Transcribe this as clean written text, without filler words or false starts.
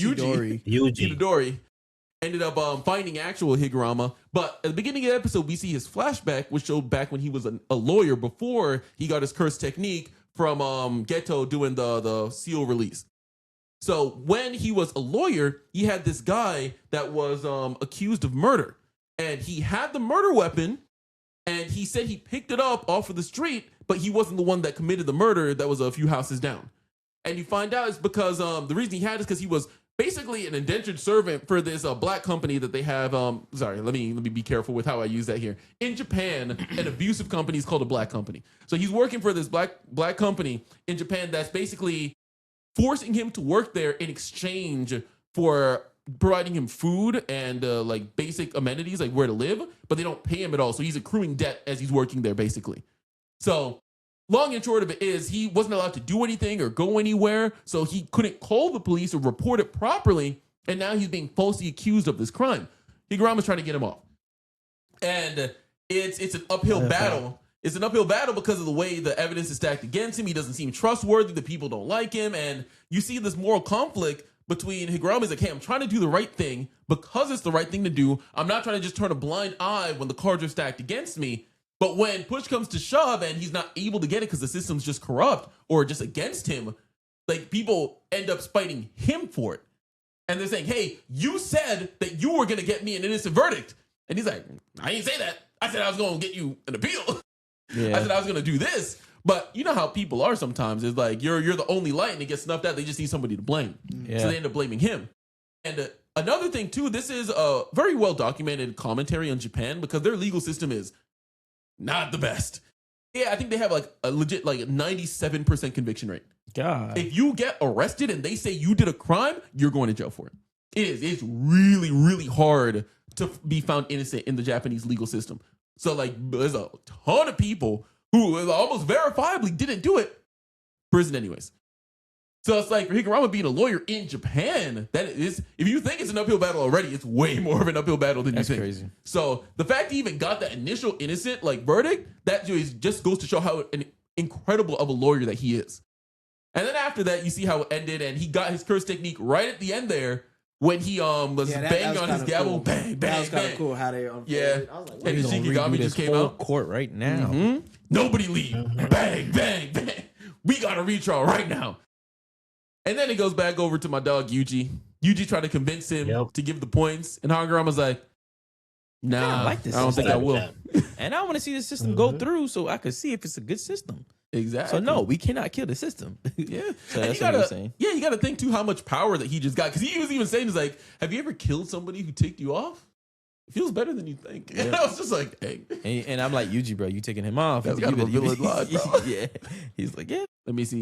Yuji ended up finding actual Higurama. But at the beginning of the episode, we see his flashback, which showed back when he was a lawyer before he got his curse technique from Geto doing the seal release. So when he was a lawyer, he had this guy that was accused of murder. And he had the murder weapon, and he said he picked it up off of the street, but he wasn't the one that committed the murder that was a few houses down. And you find out it's because the reason he had it is because he was basically an indentured servant for this black company that they have. Sorry, let me be careful with how I use that here. In Japan, an abusive company is called a black company. So he's working for this black company in Japan that's basically forcing him to work there in exchange for providing him food and like basic amenities, like where to live, but they don't pay him at all. So he's accruing debt as he's working there, basically. So long and short of it is he wasn't allowed to do anything or go anywhere, so he couldn't call the police or report it properly, and now he's being falsely accused of this crime. Higurama's trying to get him off. And it's an uphill battle. It's an uphill battle because of the way the evidence is stacked against him. He doesn't seem trustworthy. The people don't like him. And you see this moral conflict between Higurama's like, hey, I'm trying to do the right thing because it's the right thing to do. I'm not trying to just turn a blind eye when the cards are stacked against me. But when push comes to shove and he's not able to get it because the system's just corrupt or just against him, like people end up spiting him for it. And they're saying, hey, you said that you were going to get me an innocent verdict. And he's like, I didn't say that. I said I was going to get you an appeal. Yeah. I said I was going to do this. But you know how people are sometimes. It's like you're the only light and it gets snuffed out. They just need somebody to blame. Yeah. So they end up blaming him. And another thing, too, this is a very well documented commentary on Japan because their legal system is not the best. Yeah, I think they have like a legit like 97% conviction rate. God. If you get arrested and they say you did a crime, you're going to jail for it. It's really, really hard to be found innocent in the Japanese legal system. So like there's a ton of people who almost verifiably didn't do it. Prison anyways. So it's like for Higurama being a lawyer in Japan, that is, if you think it's an uphill battle already, it's way more of an uphill battle than you think. That's crazy. So the fact he even got that initial innocent like verdict, that just goes to show how incredible of a lawyer that he is. And then after that, you see how it ended, and he got his curse technique right at the end there when he was banging on his gavel, cool. Bang, bang, that was kind of cool how they yeah. I was like, and the Shikigami just came out. Court right now. Mm-hmm. Nobody leave. Bang, bang, bang. We got a retrial right now. And then it goes back over to my dog Yuji. Yuji tried to convince him to give the points, and Higurama's like, "Nah, I don't think I will." And I want to see the system go through so I can see if it's a good system. Exactly. So no, we cannot kill the system. Yeah. So that's what I'm saying. Yeah, you got to think too how much power that he just got, because he was even saying, "Is like, have you ever killed somebody who ticked you off? It feels better than you think." And I was just like, "Hey." And I'm like, Yuji, bro, you taking him off? That's got a villain line, bro. Yeah. He's like, yeah. Let me see.